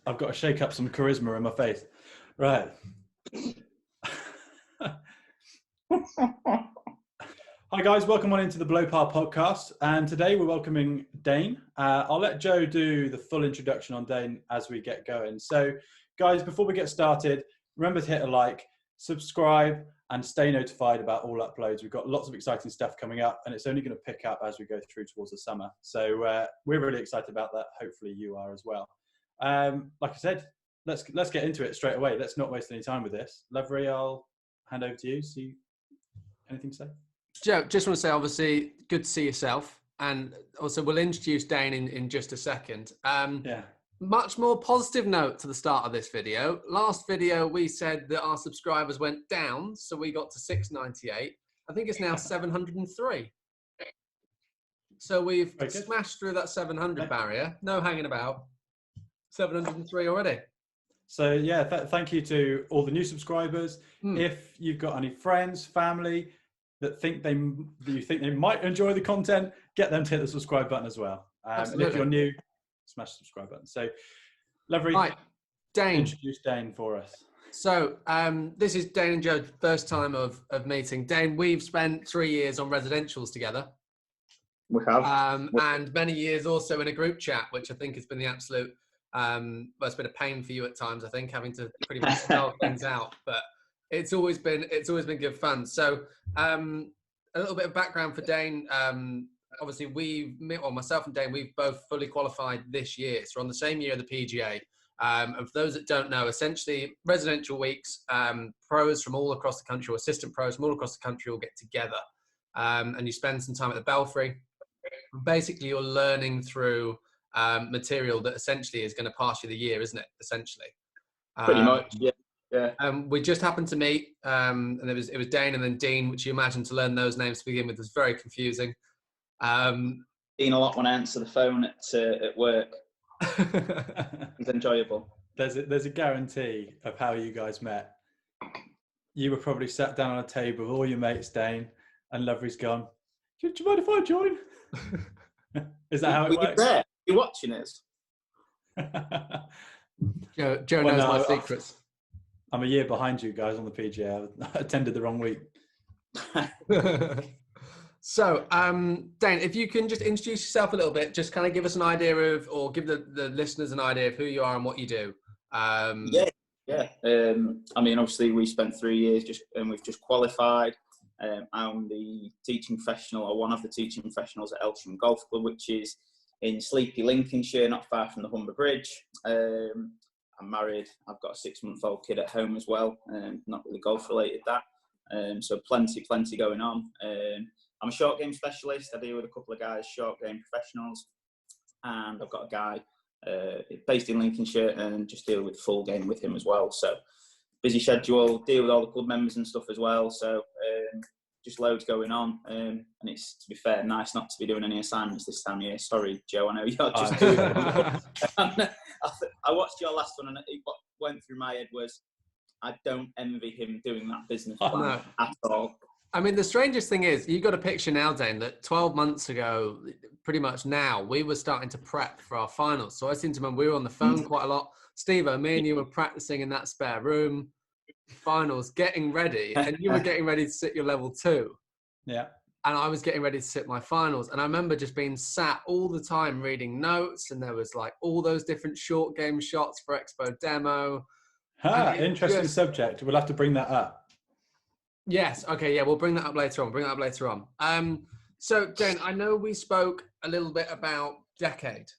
I've got to shake up some charisma in my face. Right. Hi guys, welcome on into the Blowpar podcast. And today we're welcoming Dane. I'll let Joe do the full introduction on Dane as we get going. So guys, before we get started, remember to hit a like, subscribe, and stay notified about all uploads. We've got lots of exciting stuff coming up, and it's only going to pick up as we go through towards the summer. So we're really excited about that. Hopefully you are as well. Like I said, let's get into it straight away. Let's not waste any time with this. Lovery, I'll hand over to you. See, anything to say? Joe, just want to say, obviously, good to see yourself. And also, we'll introduce Dane in just a second. Much more positive note to the start of this video. Last video, we said that our subscribers went down, so we got to 698. I think it's now 703. So we've smashed through that 700 barrier. No hanging about. 703 already. So yeah, thank you to all the new subscribers. If you've got any friends, family that you think they might enjoy the content, get them to hit the subscribe button as well. And if you're new, smash the subscribe button. So, Lovery, right, Dane, introduce Dane for us. So this is Dane and Joe's first time of meeting. Dane, we've spent 3 years on residentials together. We have. And many years also in a group chat, which I think has been the absolute, well, it's been a pain for you at times, I think, having to pretty much spell things out. But it's always been good fun. So a little bit of background for Dane. Obviously, myself and Dane, we've both fully qualified this year. So we're on the same year of the PGA. And for those that don't know, essentially residential weeks, pros from all across the country, or assistant pros from all across the country will get together. And you spend some time at the Belfry. Basically, you're learning through material that essentially is going to pass you the year, isn't it? Essentially. Pretty much, yeah. We just happened to meet, and it was Dane and then Dean, which you imagine to learn those names to begin with was very confusing. Dean a lot when I answer the phone at work. It's enjoyable. There's a guarantee of how you guys met. You were probably sat down on a table with all your mates, Dane, and Lovery's gone, do you mind if I join? Is that how it works? You're there. You're watching us. Joe knows my secrets. I'm a year behind you guys on the PGA. I attended the wrong week. So, Dane, if you can just introduce yourself a little bit, just kind of give us an idea of, or give the listeners an idea of who you are and what you do. Yeah. I mean, obviously, we spent 3 years and we've just qualified. I'm the teaching professional, or one of the teaching professionals at Elsham Golf Club, which is in Sleepy, Lincolnshire, not far from the Humber Bridge. I'm married. I've got a 6-month-old kid at home as well. Not really golf related that. So plenty going on. I'm a short game specialist. I deal with a couple of guys, short game professionals, and I've got a guy based in Lincolnshire and just deal with full game with him as well. So busy schedule, deal with all the club members and stuff as well. So just loads going on. And it's, to be fair, nice not to be doing any assignments this time of year. Sorry, Joe, I know you're just doing it. I watched your last one, and what went through my head was, I don't envy him doing that business plan at all. I mean, the strangest thing is, you got a picture now, Dane, that 12 months ago, pretty much now, we were starting to prep for our finals. So I seem to remember we were on the phone quite a lot. Steve-o, me and you were practicing in that spare room, finals, getting ready, and you were getting ready to sit your level 2. Yeah. And I was getting ready to sit my finals. And I remember just being sat all the time reading notes, and there was like all those different short game shots for Expo Demo. Interesting subject. We'll have to bring that up. Yes. Okay. Yeah, we'll bring that up later on. So, Dane, I know we spoke a little bit about Decade.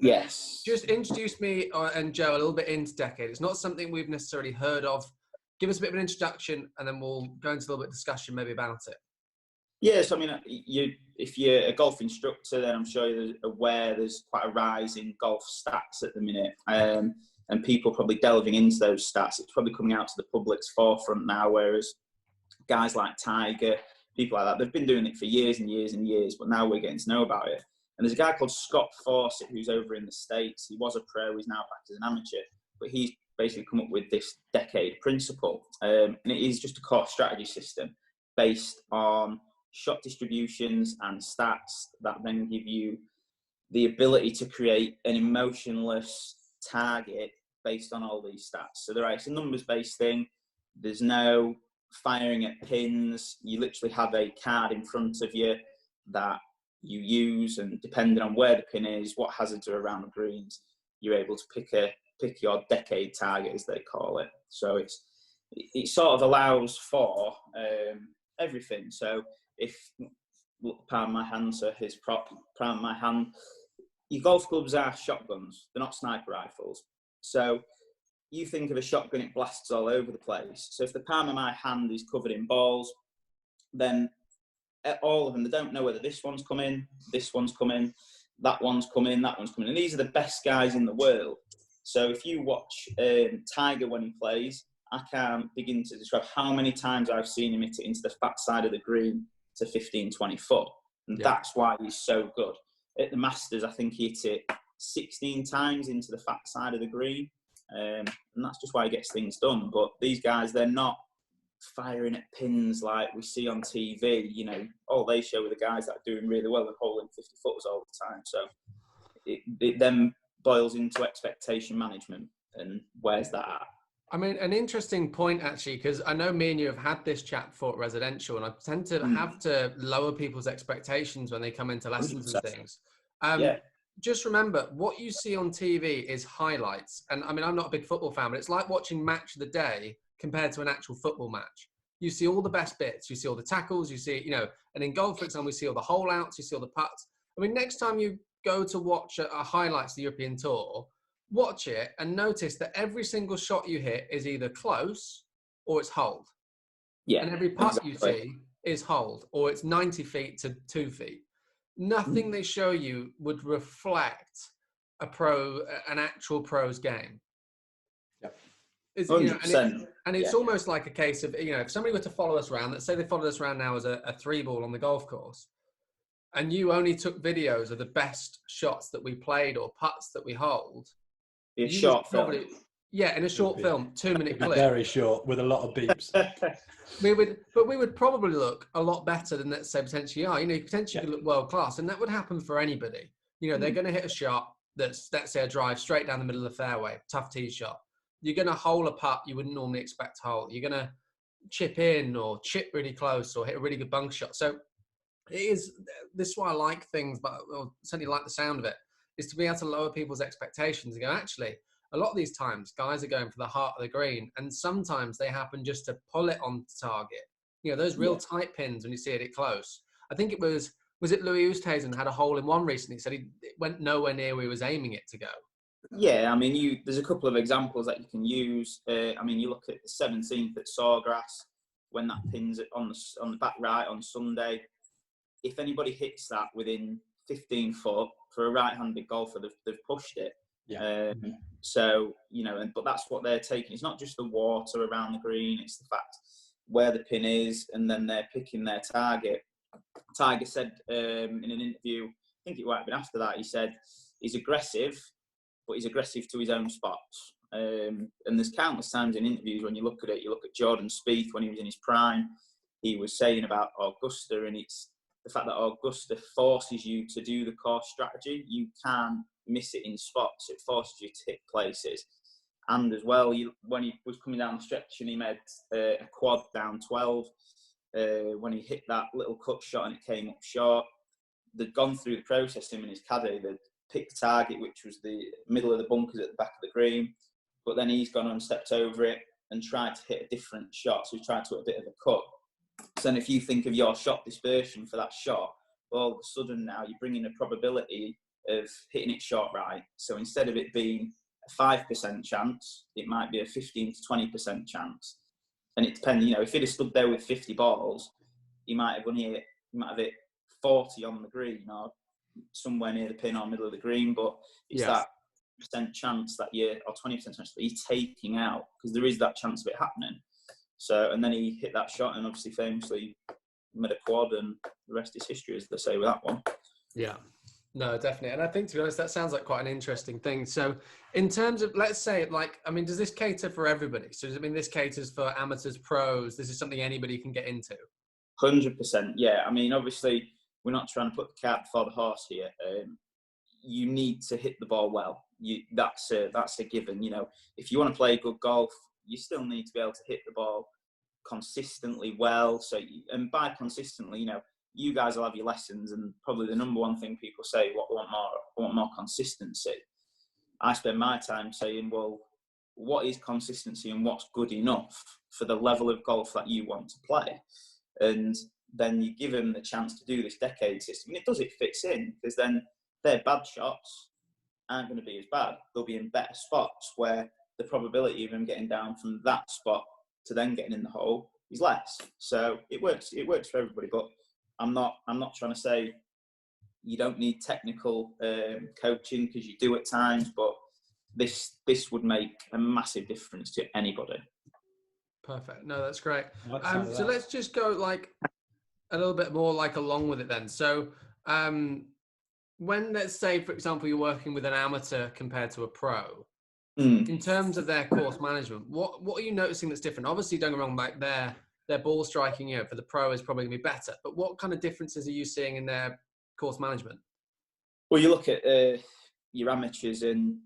Yes. Just introduce me and Joe a little bit into Decade. It's not something we've necessarily heard of. Give us a bit of an introduction, and then we'll go into a little bit of discussion maybe about it. Yes, I mean, if you're a golf instructor, then I'm sure you're aware there's quite a rise in golf stats at the minute. And people probably delving into those stats. It's probably coming out to the public's forefront now, whereas guys like Tiger, people like that, they've been doing it for years and years and years, but now we're getting to know about it. And there's a guy called Scott Fawcett who's over in the States. He was a pro, he's now back as an amateur, but he's basically come up with this Decade principle. And it is just a core strategy system based on shot distributions and stats that then give you the ability to create an emotionless target based on all these stats. So it's a numbers-based thing. There's no firing at pins. You literally have a card in front of you that you use, and depending on where the pin is, what hazards are around the greens, you're able to pick your decade target, as they call it. So it sort of allows for everything. So if, pardon my hand, so his prop, pardon my hand, your golf clubs are shotguns. They're not sniper rifles. So you think of a shotgun, it blasts all over the place. So if the palm of my hand is covered in balls, then all of them, they don't know whether this one's coming, that one's coming, that one's coming. And these are the best guys in the world. So if you watch Tiger when he plays, I can't begin to describe how many times I've seen him hit it into the fat side of the green to 15, 20 foot. And that's why he's so good. At the Masters, I think he hit it 16 times into the fat side of the green. And that's just why he gets things done. But these guys, they're not firing at pins like we see on TV. You know, all they show are the guys that are doing really well and holding 50 footers all the time. So it then boils into expectation management. And where's that at? I mean, an interesting point, actually, because I know me and you have had this chat before at residential, and I tend to have to lower people's expectations when they come into lessons and things. Just remember, what you see on TV is highlights. And I mean, I'm not a big football fan, but it's like watching Match of the Day compared to an actual football match. You see all the best bits. You see all the tackles. You see, you know, and in golf, for example, we see all the hole outs. You see all the putts. I mean, next time you go to watch a highlights of the European Tour, watch it and notice that every single shot you hit is either close or it's hold. Yeah, and every putt you see is hold, or it's 90 feet to 2 feet. Nothing they show you would reflect an actual pro's game. Yeah. It's, you know, and it's almost like a case of, you know, if somebody were to follow us around, let's say they followed us around now as a 3-ball on the golf course, and you only took videos of the best shots that we played or putts that we hold. In a short film. Yeah, in a short film, 2-minute clip. Very short, with a lot of beeps. we would probably look a lot better than, let's say, potentially are. You know, you potentially could look world class, and that would happen for anybody. You know, they're going to hit a shot that's, let's say, a drive straight down the middle of the fairway, tough tee shot. You're going to hole a putt you wouldn't normally expect to hole. You're going to chip in or chip really close or hit a really good bunker shot. So this is why I like things, but I certainly like the sound of it, is to be able to lower people's expectations and go, actually, a lot of these times, guys are going for the heart of the green, and sometimes they happen just to pull it on target. You know, those real tight pins when you see it close. I think it was it Louis Oosthuizen had a hole in one recently. He said it went nowhere near where he was aiming it to go. Yeah, I mean, there's a couple of examples that you can use. I mean, you look at the 17th at Sawgrass, when that pin's on the back right on Sunday. If anybody hits that within 15 foot, for a right-handed golfer, they've pushed it. Yeah. So, you know, but that's what they're taking. It's not just the water around the green, it's the fact where the pin is, and then they're picking their target. Tiger said in an interview, I think it might have been after that, he said he's aggressive, but he's aggressive to his own spots. And there's countless times in interviews when you look at it, you look at Jordan Spieth when he was in his prime, he was saying about Augusta, and it's the fact that Augusta forces you to do the course strategy. You can't miss it in spots. It forces you to hit places. And as well, when he was coming down the stretch and he made a quad down 12, when he hit that little cut shot and it came up short, they'd gone through the process, him and his caddy. They'd picked the target, which was the middle of the bunkers at the back of the green. But then he's gone and stepped over it and tried to hit a different shot. So he tried to hit a bit of a cut. So then if you think of your shot dispersion for that shot, well, all of a sudden now you're bringing a probability of hitting it short right. So instead of it being a 5% chance, it might be a 15 to 20% chance. And it depends, you know, if he'd have stood there with 50 balls, he might have hit 40 on the green or somewhere near the pin or middle of the green, but it's that percent chance that or 20% chance that you're taking out, because there is that chance of it happening. So, and then he hit that shot and obviously famously made a quad, and the rest is history, as they say with that one. Yeah, no, definitely. And I think, to be honest, that sounds like quite an interesting thing. So in terms of, let's say, like, I mean, does this cater for everybody? So does it mean this caters for amateurs, pros? This is something anybody can get into? 100%, yeah. I mean, obviously, we're not trying to put the cart before the horse here. you need to hit the ball well. That's a given. If you want to play good golf, you still need to be able to hit the ball consistently well. So, and by consistently, you guys will have your lessons, and probably the number one thing people say, I want more consistency. I spend my time saying, well, what is consistency and what's good enough for the level of golf that you want to play? And then you give them the chance to do this decade system. And it fits in, because then their bad shots aren't going to be as bad. They'll be in better spots where the probability of them getting down from that spot to then getting in the hole is less. So it works for everybody. But I'm not trying to say you don't need technical coaching, because you do at times, but this would make a massive difference to anybody. Perfect. No, that's great. So let's just go like a little bit more like along with it then. So when, let's say, for example, you're working with an amateur compared to a pro, in terms of their course management, what are you noticing that's different? Obviously, don't get me wrong, like their ball striking, for the pro is probably going to be better. But what kind of differences are you seeing in their course management? Well, you look at your amateurs, and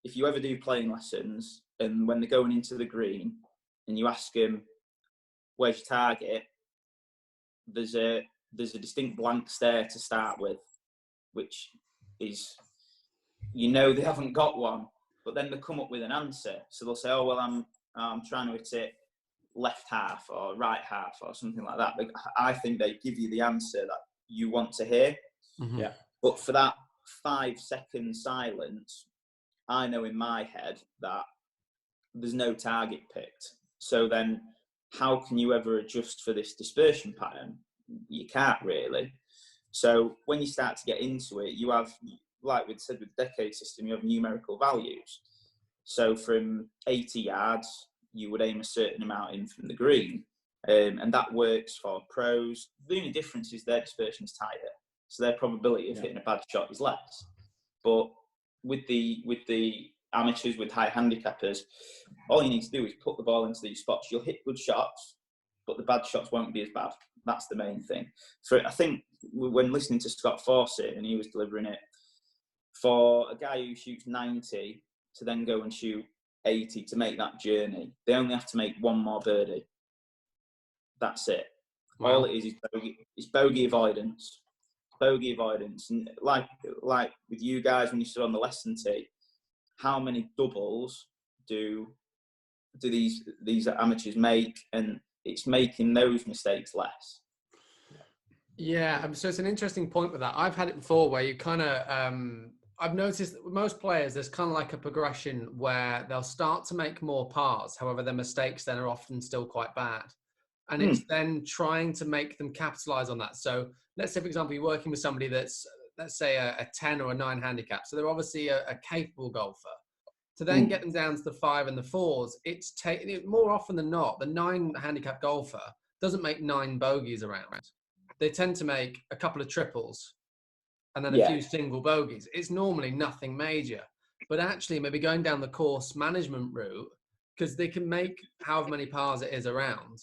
if you ever do playing lessons, and when they're going into the green, and you ask them, "Where's your target?" There's a distinct blank stare to start with, which is, they haven't got one, but then they come up with an answer. So they'll say, "Oh, well, I'm trying to hit it left half or right half or something like that." But I think they give you the answer that you want to hear. Mm-hmm. Yeah. But for that 5-second silence, I know in my head that there's no target picked. So then how can you ever adjust for this dispersion pattern? You can't really. So when you start to get into it, you have, like we said with the decade system, you have numerical values. So from 80 yards, you would aim a certain amount in from the green. And that works for pros. The only difference is their dispersion is tighter. So their probability of hitting a bad shot is less. But with the amateurs, with high handicappers, all you need to do is put the ball into these spots. You'll hit good shots, but the bad shots won't be as bad. That's the main thing. I think when listening to Scott Fawcett, and he was delivering it, for a guy who shoots 90 to then go and shoot 80 to make that journey, they only have to make one more birdie. That's it. Wow. All it is bogey avoidance. Bogey avoidance. And like with you guys when you stood on the lesson tee, how many doubles do these amateurs make? And it's making those mistakes less. Yeah, so it's an interesting point with that. I've had it before where you kind of, I've noticed that with most players, there's kind of like a progression where they'll start to make more pars. However, their mistakes then are often still quite bad. And it's then trying to make them capitalize on that. So let's say, for example, you're working with somebody that's, let's say, a 10 or a 9 handicap. So they're obviously a capable golfer. To then get them down to the 5 and the 4s, it's more often than not, the 9 handicap golfer doesn't make 9 bogeys around. They tend to make a couple of triples and then a few single bogeys. It's normally nothing major. But actually, maybe going down the course management route, because they can make however many pars it is around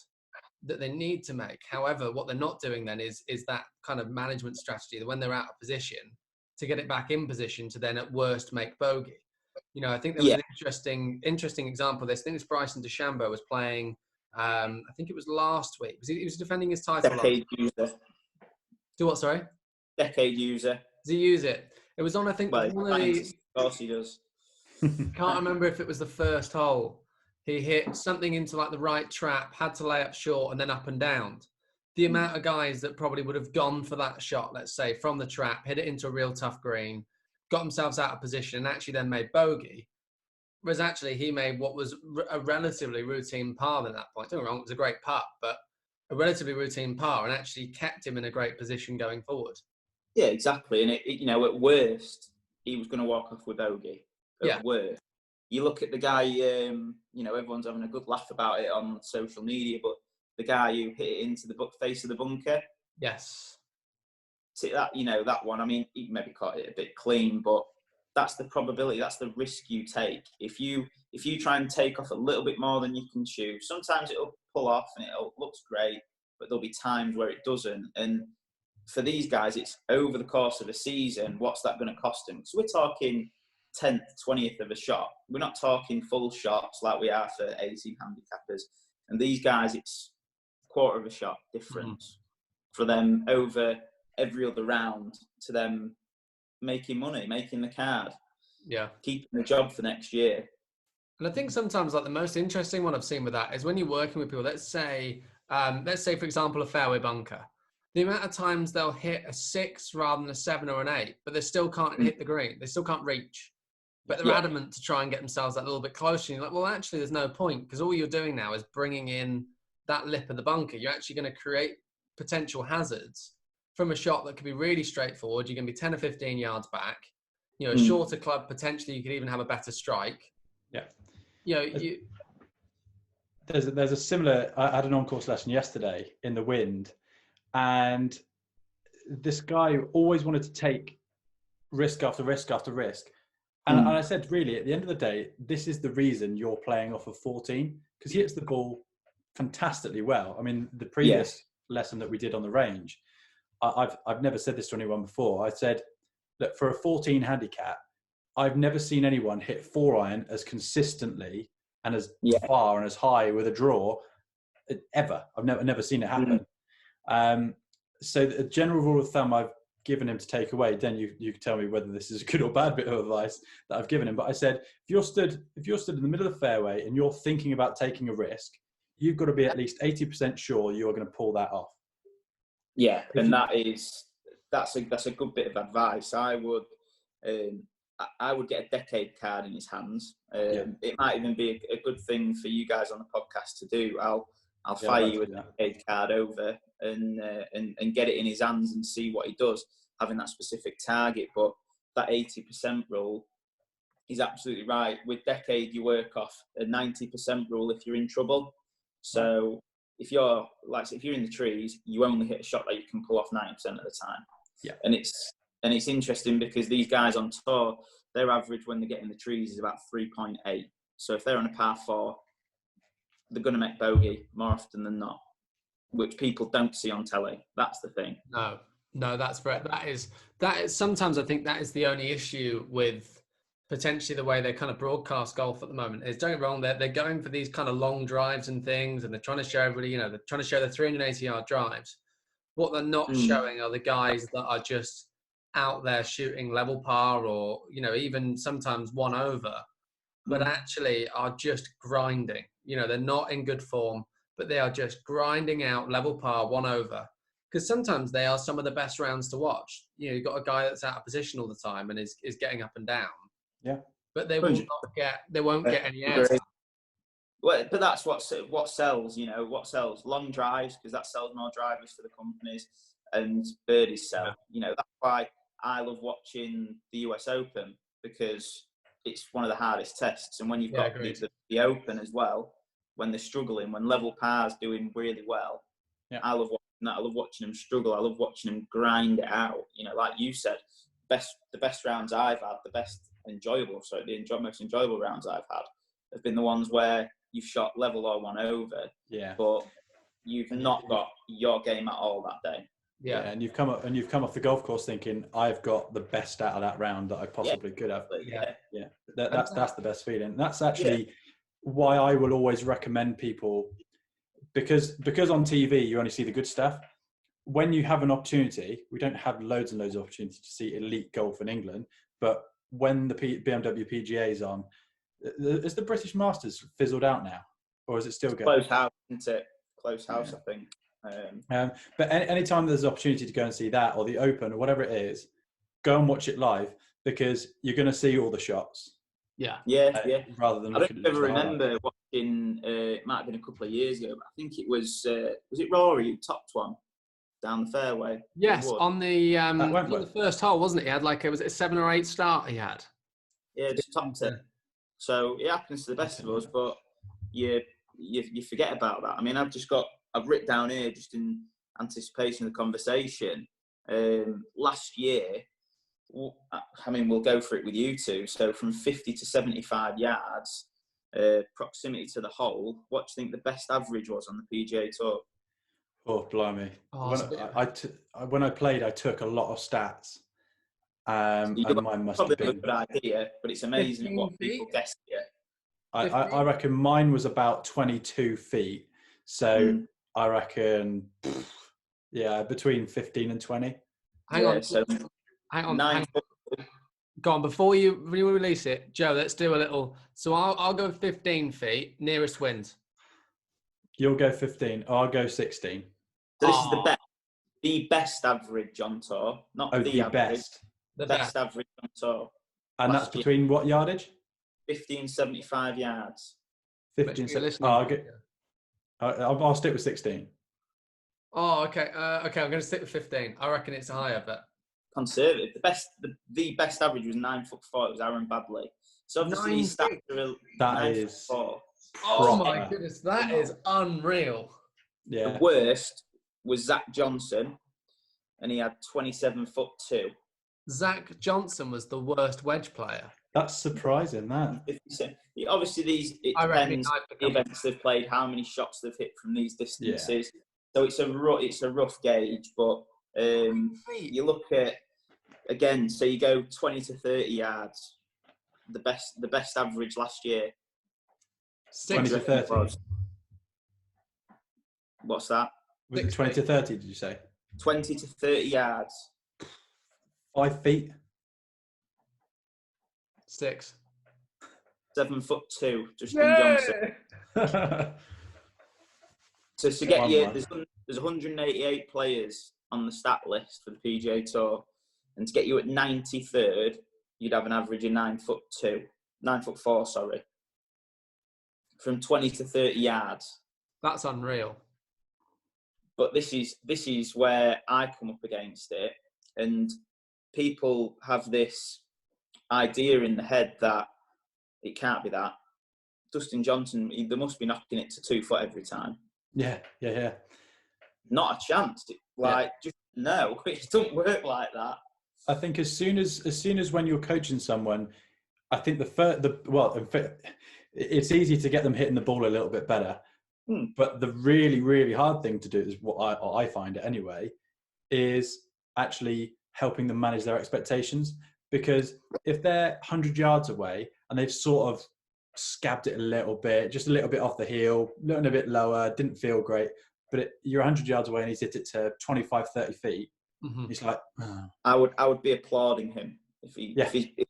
that they need to make. However, what they're not doing then is that kind of management strategy that when they're out of position, to get it back in position to then at worst make bogey. I think there was an interesting example of this. I think it's Bryson DeChambeau was playing, I think it was last week. He was defending his title. Decade user. Do what, sorry? Decade user. Does he use it? It was on, I think, Well, one of the... Of course he does. Can't remember if it was the first hole. He hit something into like the right trap, had to lay up short and then up and down. The amount of guys that probably would have gone for that shot, let's say, from the trap, hit it into a real tough green, got themselves out of position and actually then made bogey. Whereas actually he made what was a relatively routine par at that point. Don't get me wrong, it was a great putt, but a relatively routine par and actually kept him in a great position going forward. Yeah, exactly. And at worst, he was going to walk off with bogey. At worst. You look at the guy, everyone's having a good laugh about it on social media, but the guy who hit it into the face of the bunker. Yes. See that, that one, I mean, he maybe caught it a bit clean, but that's the probability, that's the risk you take. If you try and take off a little bit more than you can shoot, sometimes it'll pull off and it looks great, but there'll be times where it doesn't. And for these guys, it's over the course of a season, what's that going to cost them? So we're talking 10th, 20th of a shot. We're not talking full shots like we are for 18 handicappers. And these guys, it's quarter of a shot difference for them over every other round to them making money, making the card, keeping the job for next year. And I think sometimes like the most interesting one I've seen with that is when you're working with people, let's say for example, a fairway bunker, the amount of times they'll hit a 6 rather than a 7 or an 8, but they still can't hit the green. They still can't reach, but they're adamant to try and get themselves that little bit closer. And you're like, well, actually there's no point, because all you're doing now is bringing in that lip of the bunker. You're actually going to create potential hazards from a shot that could be really straightforward. You're going to be 10 or 15 yards back, you know, a shorter club, potentially you could even have a better strike. Yeah. You know, there's a similar, I had an on-course lesson yesterday in the wind, and this guy always wanted to take risk after risk after risk. And I said, really, at the end of the day, this is the reason you're playing off of 14, because he hits the ball fantastically well. I mean, the previous lesson that we did on the range, I've never said this to anyone before. I said that for a 14 handicap, I've never seen anyone hit 4-iron as consistently and as far and as high with a draw ever. I've never seen it happen. So the general rule of thumb I've given him to take away, then you can tell me whether this is a good or bad bit of advice that I've given him. But I said, if you're stood in the middle of the fairway and you're thinking about taking a risk, you've got to be at least 80% sure you're going to pull that off. Yeah, and that's a good bit of advice. I would get a decade card in his hands. It might even be a good thing for you guys on the podcast to do. I'll fire you a decade card over and get it in his hands and see what he does, having that specific target. But that 80% rule is absolutely right. With decade, you work off a 90% rule if you're in trouble. So if you're in the trees, you only hit a shot that you can pull off 90% of the time. Yeah, and it's interesting because these guys on tour, their average when they get in the trees is about 3.8. So if they're on a par 4, they're going to make bogey more often than not, which people don't see on telly. That's the thing. No, that's right. That is sometimes I think that is the only issue with potentially the way they kind of broadcast golf at the moment. Is, don't get me wrong, they're going for these kind of long drives and things, and they're trying to show everybody, you know, they're trying to show the 380-yard drives. What they're not showing are the guys that are just out there shooting level par, or, you know, even sometimes 1 over, but actually are just grinding. You know, they're not in good form, but they are just grinding out level par 1 over. Because sometimes they are some of the best rounds to watch. You know, you've got a guy that's out of position all the time and is getting up and down. Yeah. But they won't get any air time. Well, but that's what sells, you know, what sells. Long drives, because that sells more drivers for the companies, and birdies sell. Yeah. You know, that's why I love watching the US Open, because it's one of the hardest tests. And when you've got the Open as well, when they're struggling, when level par's doing really well, I love watching that. I love watching them struggle. I love watching them grind it out. You know, like you said, the best rounds I've had, most enjoyable rounds I've had have been the ones where you've shot level or 1 over, but you've not got your game at all that day. Yeah, and you've come off the golf course thinking, I've got the best out of that round that I possibly could have. That's the best feeling. That's actually why I will always recommend people, because on TV you only see the good stuff. When you have an opportunity, we don't have loads and loads of opportunities to see elite golf in England, but when the BMW PGA is on, is the British Masters fizzled out now, or is it still going? Close house, isn't it? Close house, I think. But anytime there's an opportunity to go and see that, or the Open, or whatever it is, go and watch it live, because you're going to see all the shots. Rather than I don't ever remember watching. It might have been a couple of years ago, but I think it was it Rory who topped one down the fairway? Yes, on the first hole, wasn't it? He had was it a 7 or 8 start he had? Yeah, just topped it. So it happens to the best of us, but you forget about that. I mean, I've written down here, just in anticipation of the conversation, last year, I mean, we'll go for it with you two. So from 50 to 75 yards, proximity to the hole, what do you think the best average was on the PGA Tour? Oh, blimey. Oh, When I played, I took a lot of stats. So you And mine must probably have have a been. good idea, but it's amazing 15 what feet? people guess here. I reckon mine was about 22 feet. So I reckon, between 15 and 20. Hang on. So Hang on. 9 foot. Go on, before you release it, Joe, let's do a little. So I'll go 15 feet, nearest wins. You'll go 15. I'll go 16. So this is the best average on tour, not the average. Best. The best average on tour. And that's between what yardage? 1575 yards. 15. I'll stick with 16. Oh, okay. Okay, I'm going to stick with 15. I reckon it's higher, but conservative. The best average was 9'4". It was Aaron Badley. So obviously his stats are that is 9'4". Oh my goodness, that is unreal. Yeah. The worst was Zach Johnson, and he had 27'2". Zach Johnson was the worst wedge player. That's surprising. That obviously it depends the events they've played, how many shots they've hit from these distances. So it's a rough gauge, but you look at again. So you go 20 to 30 yards. The best average last year. 20 to 30. What's that? Was it 20 to 30? Did you say? 20 to 30 yards. 5 feet. 6. 7'2", Justin Johnson. So to get you, there's 188 players on the stat list for the PGA Tour, and to get you at 93rd, you'd have an average of 9'4", sorry, from 20 to 30 yards. That's unreal. But this is where I come up against it, and people have this idea in the head that it can't be that. Dustin Johnson, they must be knocking it to 2 foot every time. Yeah. Not a chance. Just no, it doesn't work like that. I think as soon as when you're coaching someone, I think it's easy to get them hitting the ball a little bit better. But the really, really hard thing to do is what I find it anyway, is actually helping them manage their expectations. Because if they're 100 yards away and they've sort of scabbed it a little bit, just a little bit off the heel, looking a bit lower, didn't feel great, but you're 100 yards away and he's hit it to 25, 30 feet. Mm-hmm. He's like, oh. I would be applauding him if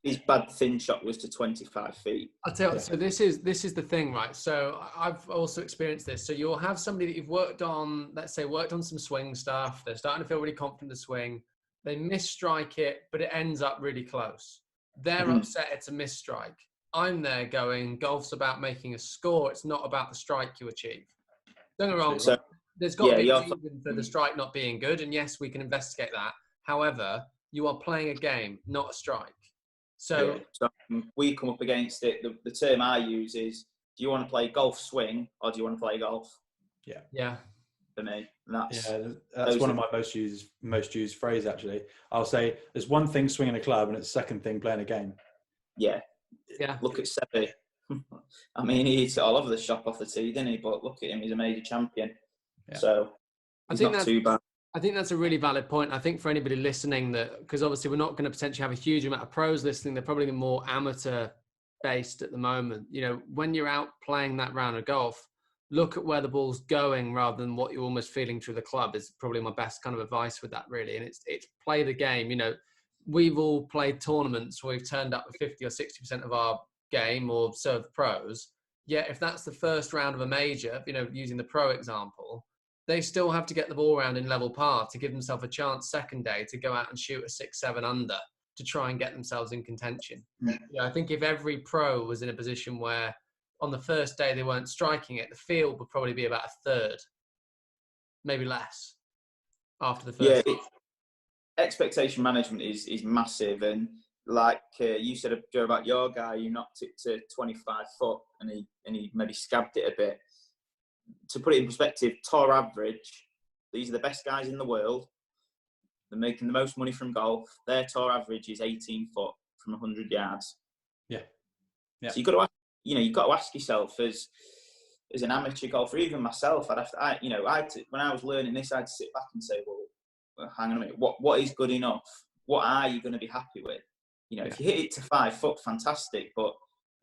his bad thin shot was to 25 feet. I'll tell you. So this is the thing, right? So I've also experienced this. So you'll have somebody that you've worked on some swing stuff. They're starting to feel really confident in the swing. They misstrike it, but it ends up really close. They're upset it's a misstrike. I'm there going, golf's about making a score. It's not about the strike you achieve. Don't get me wrong. So, there's got to be a reason for the strike not being good. And yes, we can investigate that. However, you are playing a game, not a strike. So we come up against it. The term I use is, do you want to play golf swing or do you want to play golf? Yeah. For me, that's one of my most used phrase. Actually, I'll say there's one thing swinging a club, and it's the second thing playing a game. Yeah. Look at Sebi. I mean, he hit it all over the shop off the tee, didn't he? But look at him; he's a major champion. Yeah. So he's not too bad. I think that's a really valid point. I think for anybody listening, because obviously we're not going to potentially have a huge amount of pros listening, they're probably more amateur based at the moment. You know, when you're out playing that round of golf, look at where the ball's going rather than what you're almost feeling through the club is probably my best kind of advice with that, really. And it's play the game. You know, we've all played tournaments where we've turned up with 50 or 60% of our game or served pros. Yet if that's the first round of a major, you know, using the pro example, they still have to get the ball around in level par to give themselves a chance second day to go out and shoot a 6-7 under to try and get themselves in contention. I think if every pro was in a position where on the first day they weren't striking it, the field would probably be about a third, maybe less, after the first. Yeah, expectation management is massive, and like you said, Joe, about your guy, you knocked it to 25 foot, and he maybe scabbed it a bit. To put it in perspective, tour average, these are the best guys in the world. They're making the most money from golf. Their tour average is 18 foot from 100 yards. Yeah. So you've got to ask yourself, as as an amateur golfer, even myself, I'd have to, when I was learning this, I had to sit back and say, well, hang on a minute, what is good enough? What are you going to be happy with? You know, if you hit it to 5 foot, fantastic, but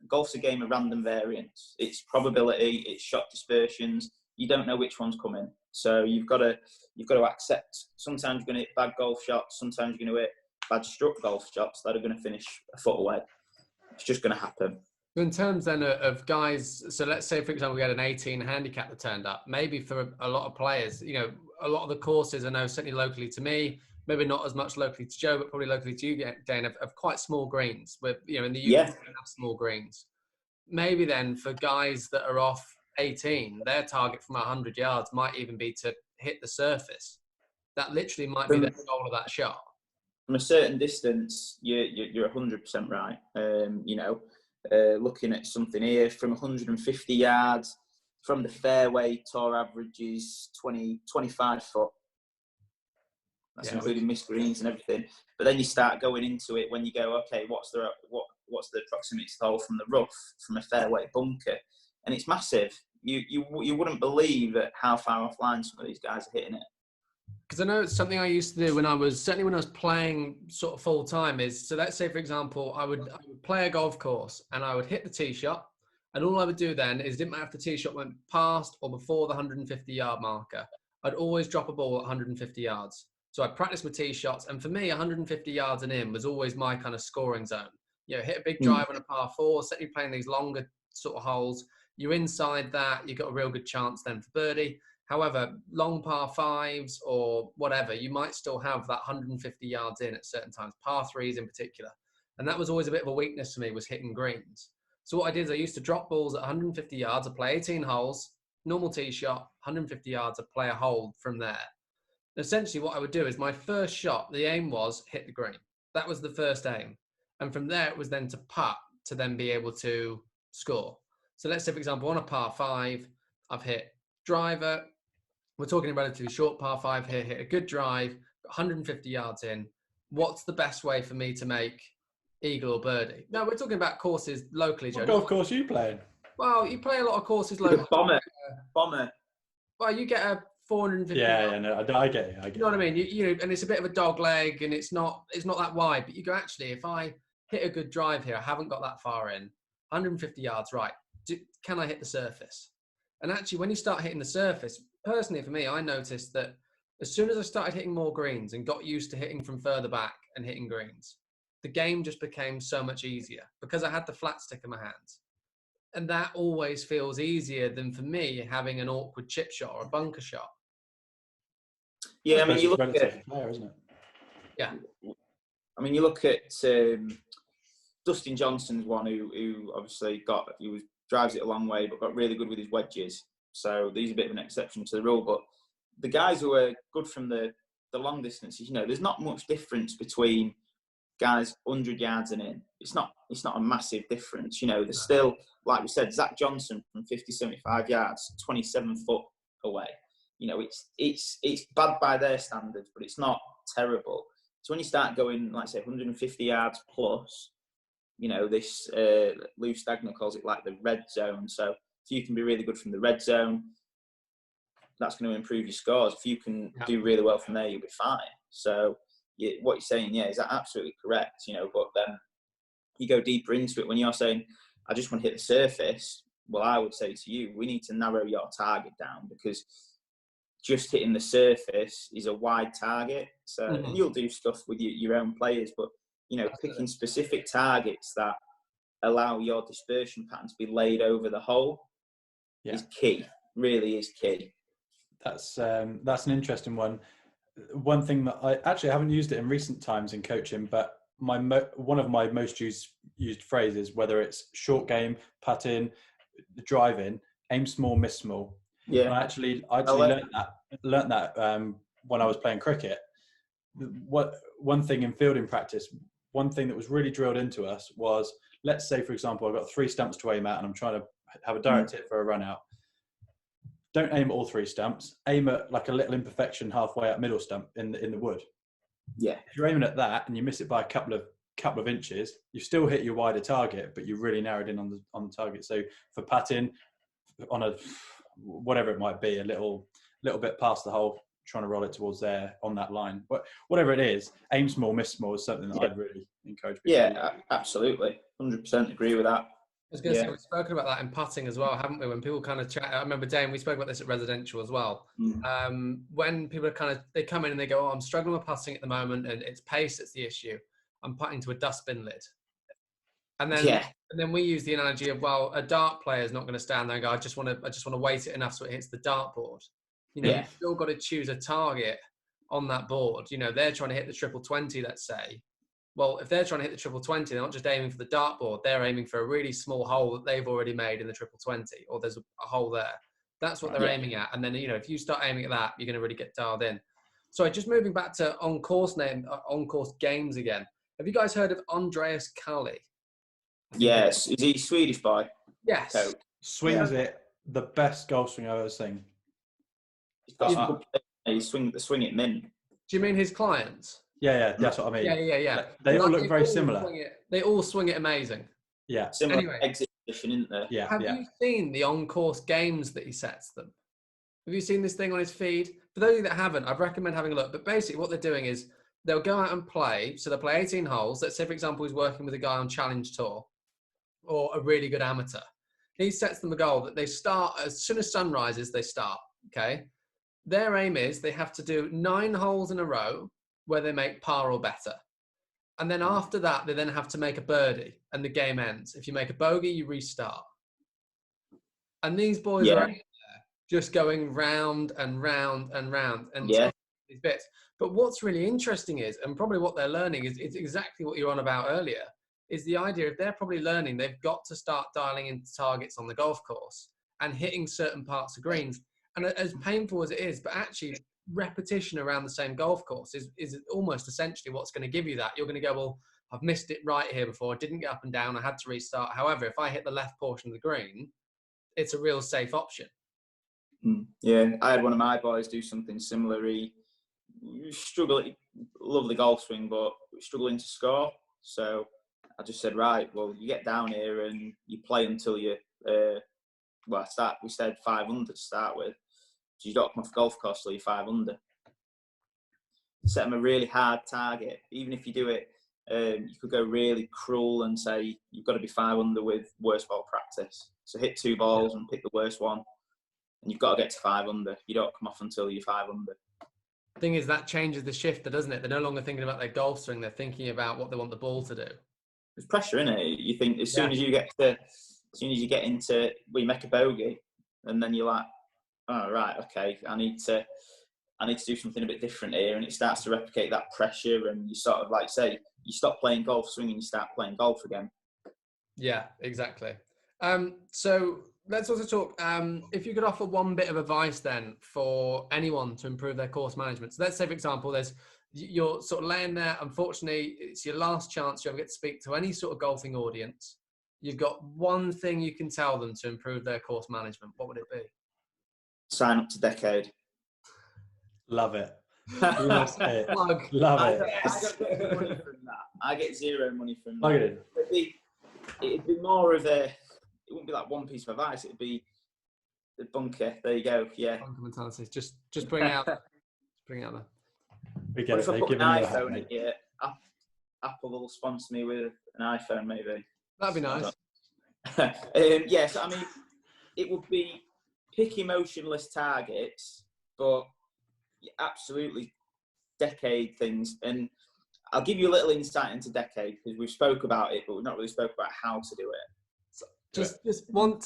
golf's a game of random variance. It's probability, it's shot dispersions. You don't know which one's coming, so you've got to accept. Sometimes you're going to hit bad golf shots. Sometimes you're going to hit bad struck golf shots that are going to finish a foot away. It's just going to happen. In terms then of guys, so let's say, for example, we had an 18 handicap that turned up. Maybe for a lot of players, you know, a lot of the courses, I know certainly locally to me, maybe not as much locally to Joe, but probably locally to you, Dane, of quite small greens. With, you know, in the UK, we don't have small greens. Maybe then for guys that are off 18, their target from 100 yards might even be to hit the surface. That literally might be the goal of that shot. From a certain distance, you're 100% right. You know, looking at something here from 150 yards from the fairway, tour average is 25 foot. That's including missed greens and everything. But then you start going into it when you go, okay, what's the proximity to the hole from the rough, from a fairway bunker, and it's massive. You wouldn't believe at how far offline some of these guys are hitting it. Because I know it's something I used to do when I was playing sort of full time. Is, so let's say, for example, I would play a golf course and I would hit the tee shot, and all I would do then is, didn't matter if the tee shot went past or before the 150 yard marker, I'd always drop a ball at 150 yards. So I'd practice my tee shots, and for me, 150 yards and in was always my kind of scoring zone. You know, hit a big drive on a par 4, certainly playing these longer sort of holes. You're inside that, you've got a real good chance then for birdie. However, long par 5s or whatever, you might still have that 150 yards in at certain times, par 3s in particular. And that was always a bit of a weakness for me, was hitting greens. So what I did is I used to drop balls at 150 yards, I'd play 18 holes, normal tee shot, 150 yards, I'd play a hole from there. Essentially what I would do is my first shot, the aim was hit the green. That was the first aim. And from there, it was then to putt to then be able to score. So let's say, for example, on a par 5, I've hit driver. We're talking a relatively short par 5 here, hit a good drive, 150 yards in. What's the best way for me to make eagle or birdie? No, we're talking about courses locally, Joe. What golf course are you playing? Well, you play a lot of courses locally. Bomber. Well, you get a 450. Yeah, no, I get it. You know what I mean? You know, and it's a bit of a dog leg, and it's not that wide. But you go, actually, if I hit a good drive here, I haven't got that far in, 150 yards, right? Can I hit the surface? And actually, when you start hitting the surface, personally for me, I noticed that as soon as I started hitting more greens and got used to hitting from further back and hitting greens, the game just became so much easier because I had the flat stick in my hands. And that always feels easier than for me having an awkward chip shot or a bunker shot. Yeah, I mean, you look at player, isn't it? Yeah. I mean, you look at Dustin Johnson's one who obviously drives it a long way, but got really good with his wedges. So he's a bit of an exception to the rule. But the guys who are good from the long distances, you know, there's not much difference between guys 100 yards and in. It's not a massive difference. You know, there's still, like we said, Zach Johnson from 50, 75 yards, 27 foot away. You know, it's bad by their standards, but it's not terrible. So when you start going, like I say, 150 yards plus, you know, this Lou Stagner calls it like the red zone. So if you can be really good from the red zone, that's going to improve your scores. If you can do really well from there, you'll be fine. So what you're saying, is absolutely correct, you know, but then you go deeper into it when you're saying, I just want to hit the surface. Well, I would say to you, we need to narrow your target down, because just hitting the surface is a wide target. So and you'll do stuff with your own players, but, you know, picking specific targets that allow your dispersion pattern to be laid over the hole is key, really is key. That's an interesting one. One thing that I haven't used it in recent times in coaching, but one of my most used phrases, whether it's short game, putting, driving, aim small, miss small. Yeah, and I actually learned that when I was playing cricket. One thing in fielding practice, one thing that was really drilled into us was, let's say, for example, I've got 3 stumps to aim at and I'm trying to have a direct hit for a run out. Don't aim at all 3 stumps. Aim at like a little imperfection halfway up middle stump in the wood. Yeah. If you're aiming at that and you miss it by a couple of inches, you still hit your wider target, but you really narrowed in on the target. So for putting, on a whatever it might be, a little bit past the hole, trying to roll it towards there on that line. But whatever it is, aim small, miss small is something that I'd really encourage people to do. Yeah, absolutely. 100% agree with that. I was going to say, we've spoken about that in putting as well, haven't we? When people kind of chat, I remember, Dane, we spoke about this at residential as well. When people are they come in and they go, I'm struggling with putting at the moment and it's pace that's the issue. I'm putting to a dustbin lid. And then we use the analogy of, well, a dart player is not going to stand there and go, I just want to weight it enough so it hits the dartboard. You've still got to choose a target on that board. They're trying to hit the triple 20, let's say. Well, if they're trying to hit the triple 20, they're not just aiming for the dartboard, they're aiming for a really small hole that they've already made in the triple 20, or there's a hole there. That's what they're aiming at. And then, if you start aiming at that, you're going to really get dialed in. So just moving back to on-course games again. Have you guys heard of Andreas Kali? Yes. Is he Swedish boy? Yes. Coach. Swings it, the best golf swing I've ever seen. He's got some good swing it min. Do you mean his clients? Yeah, that's what I mean. Yeah. They all look very similar. They all swing it amazing. Yeah. Similar exit position, isn't there? Yeah. Have you seen the on-course games that he sets them? Have you seen this thing on his feed? For those of you that haven't, I'd recommend having a look. But basically what they're doing is they'll go out and play. So they'll play 18 holes. Let's say, for example, he's working with a guy on Challenge Tour or a really good amateur. He sets them a goal that they start, as soon as sun rises, they start, okay? Their aim is they have to do 9 holes in a row where they make par or better. And then after that, they then have to make a birdie and the game ends. If you make a bogey, you restart. And these boys are out there just going round and round and round and these bits. But what's really interesting is, and probably what they're learning is exactly what you were on about earlier, is the idea of they're probably learning they've got to start dialing into targets on the golf course and hitting certain parts of greens. And as painful as it is, but actually repetition around the same golf course is almost essentially what's going to give you that. You're going to go, well, I've missed it right here before. I didn't get up and down. I had to restart. However, if I hit the left portion of the green, it's a real safe option. Yeah, I had one of my boys do something similar. He love the golf swing, but struggling to score. So I just said, right, well, you get down here and you play until you, we said 5 under to start with. So you don't come off the golf course till you're 5 under. Set them a really hard target. Even if you do it, you could go really cruel and say you've got to be 5 under with worst ball practice. So hit 2 balls and pick the worst one, and you've got to get to 5 under. You don't come off until you're 5 under. The thing is, that changes the shifter, doesn't it? They're no longer thinking about their golf swing. They're thinking about what they want the ball to do. There's pressure in it. You think as soon as you get into, you make a bogey, and then you're like, oh, right, okay, I need to do something a bit different here, and it starts to replicate that pressure, and you sort of say you stop playing golf swing and you start playing golf again. Yeah, exactly. So let's also talk, if you could offer one bit of advice then for anyone to improve their course management. So let's say, for example, you're sort of laying there, unfortunately, it's your last chance you ever get to speak to any sort of golfing audience. You've got one thing you can tell them to improve their course management. What would it be? Sign up to Decade. Love it. Love it. Love it. I get zero money from that. Look at it. It'd be more of it wouldn't be like one piece of advice. It'd be the bunker. There you go. Yeah. Bunker mentality. Just bring it out. Bring it out there. We get if I it. put an iPhone in here, Apple will sponsor me with an iPhone, maybe. That'd be nice. Yes, I mean, it would be pick emotionless targets, but absolutely Decade things. And I'll give you a little insight into Decade because we've spoke about it, but we've not really spoke about how to do it. Just one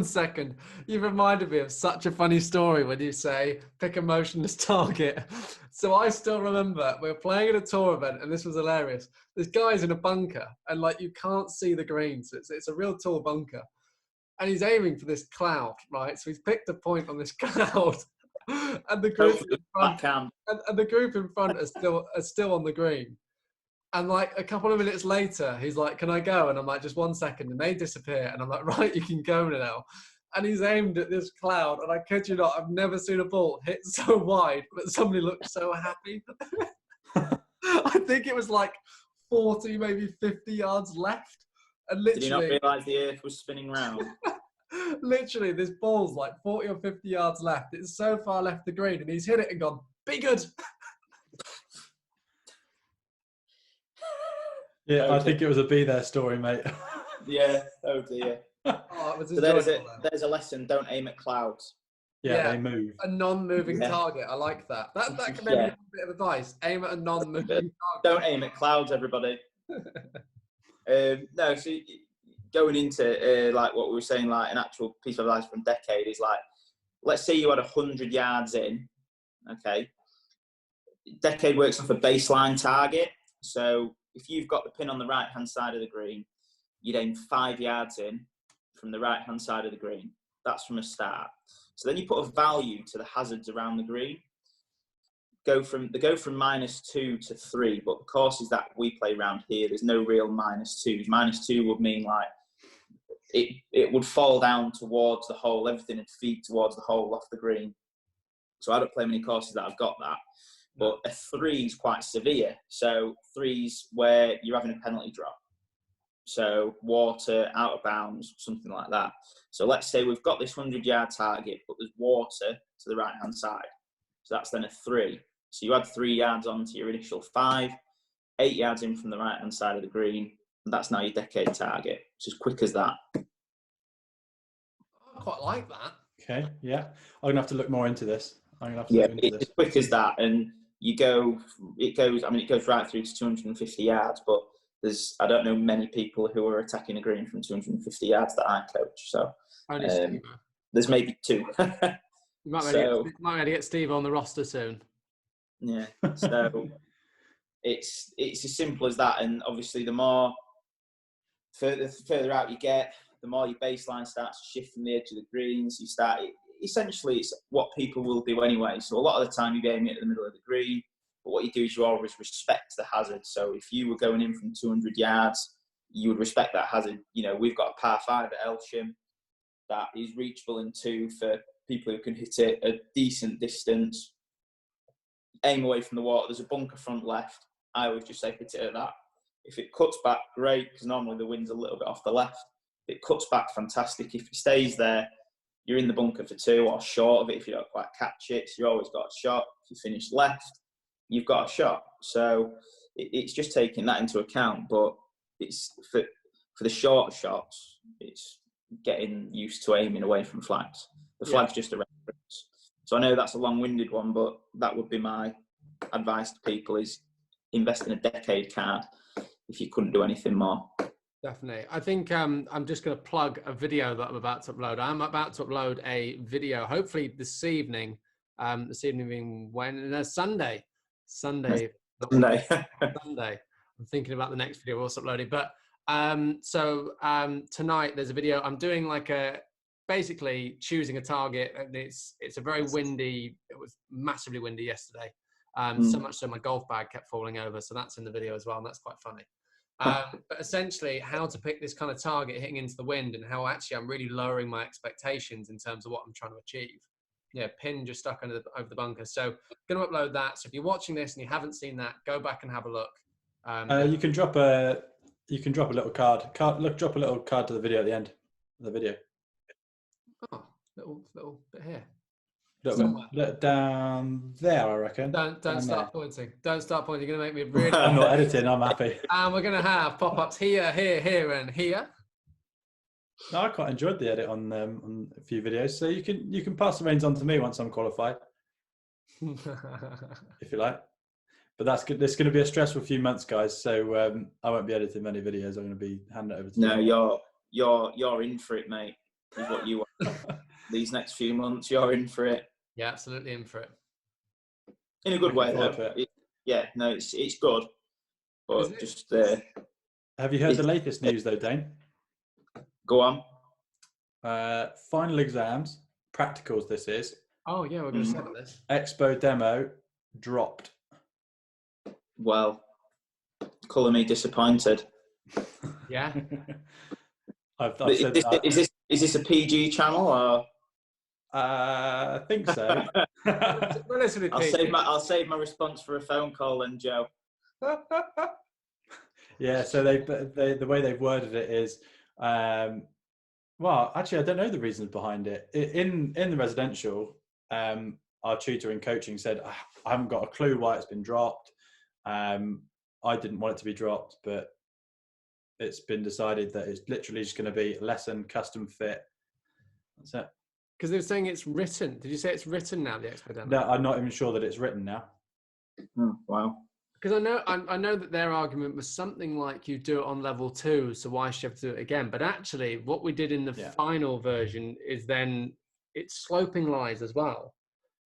second. You reminded me of such a funny story when you say pick a motionless target. So I still remember we were playing at a tour event and this was hilarious. This guy's in a bunker and you can't see the green. So it's a real tall bunker. And he's aiming for this cloud, right? So he's picked a point on this cloud. And the group in front are still on the green. And a couple of minutes later, he's like, can I go? And I'm like, just 1 second. And they disappear. And I'm like, right, you can go now. And he's aimed at this cloud. And I kid you not, I've never seen a ball hit so wide, but somebody looked so happy. I think it was 40, maybe 50 yards left. And literally, did he not realise the earth was spinning round? Literally, this ball's like 40 or 50 yards left. It's so far left the green, and he's hit it and gone, be good. Yeah, Oh, I think it was a be there story, mate. Yeah. Oh dear. Oh, it was So enjoyable. there's a lesson. Don't aim at clouds. Yeah, they move. A non-moving Yeah. target. I like that. That could maybe be a bit of advice. Aim at a non-moving target. Don't aim at clouds, everybody. No, so going into like what we were saying, like an actual piece of advice from Decade is like, let's say you had 100 yards in, okay? Decade works off a baseline target. So if you've got the pin on the right-hand side of the green, you'd aim 5 yards in from the right-hand side of the green. That's from a start. So then you put a value to the hazards around the green. They go from -2 to 3, but the courses that we play around here, there's no real -2s. -2 would mean like it would fall down towards the hole, everything would feed towards the hole off the green. So I don't play many courses that have got that. But a 3 is quite severe. So 3's where you're having a penalty drop. So water, out of bounds, something like that. So let's say we've got this 100-yard target, but there's water to the right-hand side. So that's then a 3. So you add 3 yards onto your initial 5, 8 yards in from the right-hand side of the green, and that's now your Decade target. It's as quick as that. I quite like that. Okay, yeah. I'm going to have to look more into this. It's as quick as that. And it goes right through to 250 yards, but I don't know many people who are attacking a green from 250 yards that I coach. So there's maybe 2. You might be able to get Steve on the roster soon. Yeah. So it's as simple as that. And obviously the more further out you get, the more your baseline starts to shift from the edge of the greens. Essentially it's what people will do anyway. So a lot of the time you're aiming at the middle of the green. But what you do is you always respect the hazard. So if you were going in from 200 yards, you would respect that hazard. You know, we've got a par 5 at Elsham that is reachable in 2 for people who can hit it a decent distance. Aim away from the water. There's a bunker front left. I always just say hit it at that. If it cuts back, great, because normally the wind's a little bit off the left. If it cuts back, fantastic. If it stays there, you're in the bunker for 2 or short of it if you don't quite catch it. So you always got a shot. If you finish left, you've got a shot. So it's just taking that into account. But it's for the short shots, it's getting used to aiming away from flags. The flag's just a reference. So I know that's a long-winded one, but that would be my advice to people is invest in a Decade card if you couldn't do anything more. Definitely. I think I'm just going to plug a video that I'm about to upload. I'm about to upload a video, hopefully this evening. This evening being Sunday. Sunday. Sunday. I'm thinking about the next video we're also uploading. But tonight there's a video. I'm doing basically choosing a target, and it's a very windy. It was massively windy yesterday. So much so my golf bag kept falling over. So that's in the video as well, and that's quite funny. But essentially, how to pick this kind of target hitting into the wind, and how actually I'm really lowering my expectations in terms of what I'm trying to achieve. Yeah, pin just stuck over the bunker. So I'm going to upload that. So if you're watching this and you haven't seen that, go back and have a look. You can drop a little card. Drop a little card to the video at the end of the video. Oh, little bit here. Look down there, I reckon. Don't start pointing. Don't start pointing. You're going to make me really. I'm not editing. I'm happy. And we're going to have pop-ups here, and here. No, I quite enjoyed the edit on a few videos. So you can pass the reins on to me once I'm qualified, if you like. But that's good. It's going to be a stressful few months, guys. So I won't be editing many videos. I'm going to be handing it over to you. No, you're in for it, mate. Is what you want. These next few months, you're in for it. Yeah, absolutely in for it. In a good way, though. It's good. But just. Have you heard the latest news, though, Dane? Go on. Final exams, practicals. This is. Oh yeah, we're going to say about this. Expo demo dropped. Well, colour me disappointed. Yeah. Is this a PG channel or? I think so. I'll save my response for a phone call then, Joe. Yeah. So the way they've worded it is, Well, actually, I don't know the reasons behind it. In the residential, our tutor in coaching said, I haven't got a clue why it's been dropped. I didn't want it to be dropped, but it's been decided that it's literally just going to be lesson, custom fit. That's it. Because they were saying it's written. Did you say it's written now, the Expo Demo? No, I'm not even sure that it's written now. Oh, wow. Because I know that their argument was something like you do it on level 2, so why should you have to do it again? But actually, what we did in the final version is then it's sloping lies as well.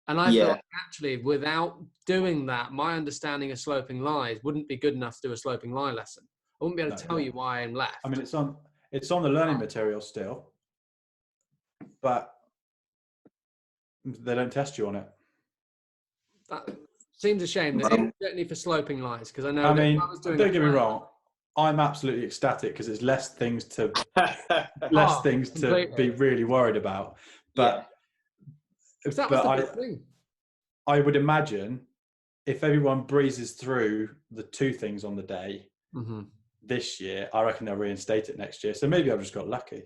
And I thought, actually, without doing that, my understanding of sloping lies wouldn't be good enough to do a sloping lie lesson. I wouldn't be able to tell you why I'm left. I mean, it's on the learning material still, but they don't test you on it. That seems a shame. Certainly for sloping lies, because I know. I mean, don't get me wrong. I'm absolutely ecstatic because it's less things to be really worried about. But that was the big thing. I would imagine if everyone breezes through the 2 things on the day this year, I reckon they'll reinstate it next year. So maybe I've just got lucky.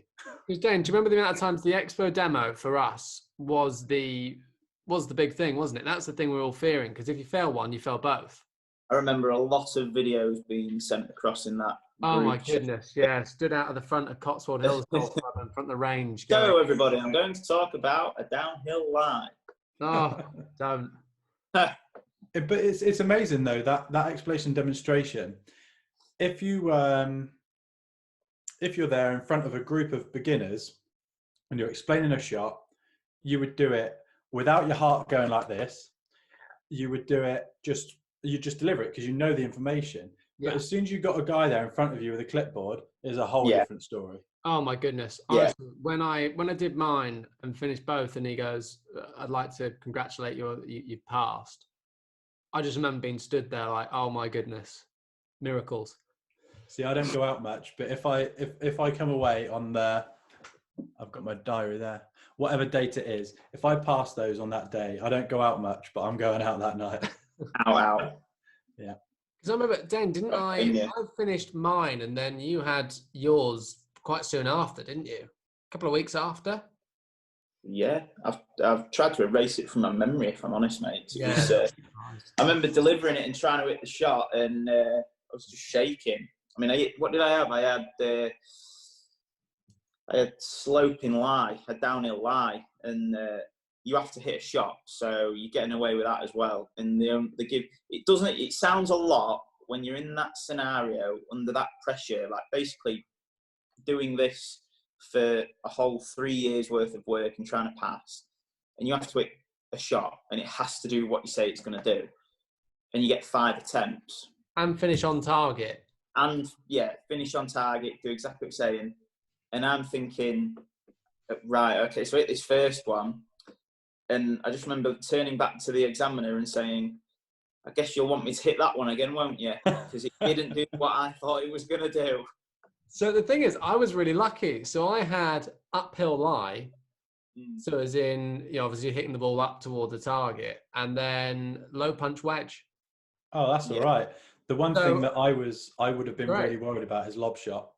Because Dane, do you remember the amount of times the Expo Demo for us was the big thing, wasn't it? That's the thing we're all fearing, because if you fail one, you fail both. I remember a lot of videos being sent across in that. Oh my goodness, yeah. Stood out of the front of Cotswold Hills Golf Club in front of the range. Go everybody, I'm going to talk about a downhill lie. Oh, don't. But it's amazing though, that explanation demonstration. If you're there in front of a group of beginners and you're explaining a shot, you would do it without your heart going like this. You would do it you just deliver it because you know the information. But as soon as you've got a guy there in front of you with a clipboard, it's a whole different story. Oh my goodness. Honestly, when I did mine and finished both and he goes, I'd like to congratulate you passed. I just remember being stood there like, oh my goodness, miracles. See, I don't go out much, but if I come away on I've got my diary there, whatever date it is, if I pass those on that day, I don't go out much, but I'm going out that night. Out. Yeah. Because I remember, Dan, didn't I? I finished mine and then you had yours quite soon after, didn't you? A couple of weeks after? Yeah, I've tried to erase it from my memory, if I'm honest, mate. I remember delivering it and trying to hit the shot, and I was just shaking. I mean, what did I have? I had sloping lie, a downhill lie, and you have to hit a shot, so you're getting away with that as well. And they give it sounds a lot when you're in that scenario under that pressure, like basically doing this for a whole 3 years worth of work and trying to pass, and you have to hit a shot and it has to do what you say it's going to do, and you get 5 attempts and finish on target, and finish on target, do exactly what you're saying. And I'm thinking, right, okay, so hit this first one, and I just remember turning back to the examiner and saying, I guess you'll want me to hit that one again, won't you? Because it didn't do what I thought it was going to do. So the thing is, I was really lucky. So I had uphill lie. So as in, obviously hitting the ball up toward the target, and then low punch wedge. Oh, that's all right. The one thing that I would have been really worried about is lob shot.